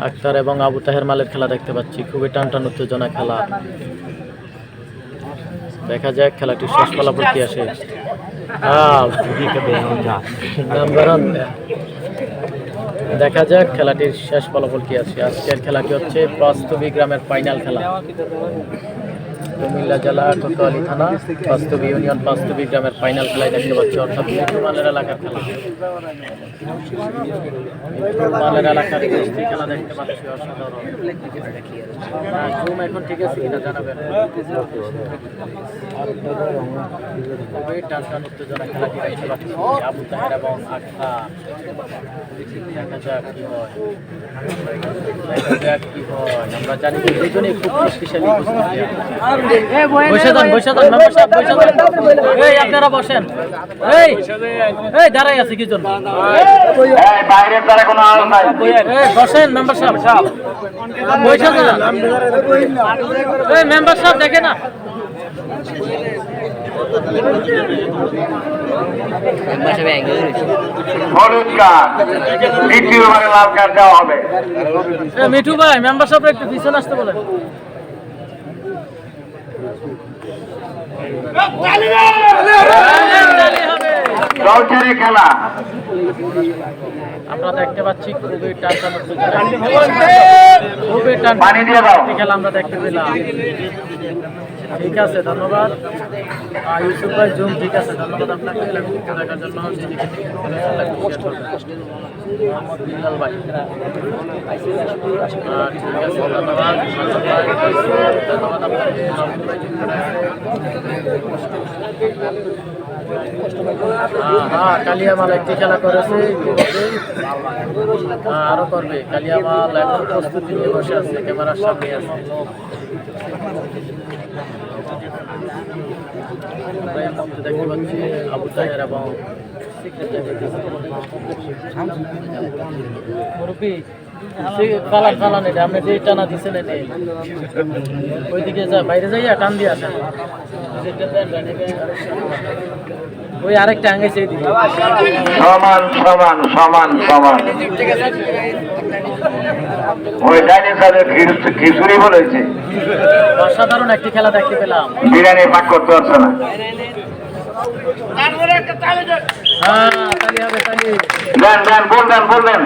আক্তার এবং আবু তাহের মালের খেলা দেখতে পাচ্ছি, খুবই টানটান উত্তেজনা খেলা। দেখা যাক খেলাটির শেষ ফলাফল কি আসে। দেখা যাক খেলাটির শেষ ফলাফল কি আছে। আজকের খেলাটি হচ্ছে বাস্তবী গ্রামের ফাইনাল খেলা। কুমিল্লা জেলা কোতোয়ালি থানা বাস্তবী ইউনিয়ন বাস্তবী গ্রামের ফাইনাল খেলায় দেখতে পাচ্ছি, অর্থাৎ মিঠুমালের এলাকার খেলা। মিঠুমালের এলাকার কুস্তি খেলা দেখতে পাচ্ছি, অসাধারণ। জুম এখন ঠিক আছে কিনা জানাবেন। খুবই টানটান উত্তেজনা খেলাটি দেখতে পাচ্ছি, আবু তাহের এবং আক্তার। দেখা যাক কি হয়, দেখা যাক কি হয়। আমরা জানি যে দুজনেই খুব শক্তিশালী কুস্তিগির। বসে যান মেম্বার সাহেব, বসে যান। এই আপনারা বসেন। এই দাঁড়াই আছে কি জন্য? বাইরের দ্বারা কোনো আলো নাই। বসেন মেম্বার সাহেব, বসে যান। এই মেম্বার সাহেব দেখে না। হলুদ কার্ড, দ্বিতীয় ওভারে লাল কার্ড দেওয়া হবে। মিঠু ভাই, মেম্বার সাহেব একটু পিছনে আসতে বলেন। চৌচুরি খেলা আমরা দেখতে পাচ্ছি, খুবই টানটান খুবই পানি দিয়ে দাও। খেলা আমরা দেখতে পেলাম। ঠিক আছে, ধন্যবাদ ইউসুফ ভাই। জুম ঠিক আছে, ধন্যবাদ আপনাকে দেখার জন্য। মোহাম্মদ বিল্লাল ভাই, ঠিক আছে, ধন্যবাদ। ধন্যবাদ আপনাকে। কালিয়ামাল একটি খেলা করেছে ইতিমধ্যেই, আরো করবে। কালিয়ামাল এখন প্রস্তুতি নিয়ে বসে আছে, ক্যামেরার সামনে আছে। আমরা এর মধ্যে দেখতে পাচ্ছি আবু তাহের এবং ফালান এটা আপনি যে টানা দিচ্ছেন, ওইদিকে যা বাইরে যাইয়া টান দিয়ে আসেন। ওই আরেকটা আঙ্গাইছে এইদিকে। সমান সমান সমান সমান। ওই ডাইনোসরের খিচুড়ি বলেছে। অসাধারণ একটি খেলা দেখতে পেলাম। বিরিয়ানি পাক করতে পারছে না। হ্যাঁ, তালি হবে, তালি। বলবেন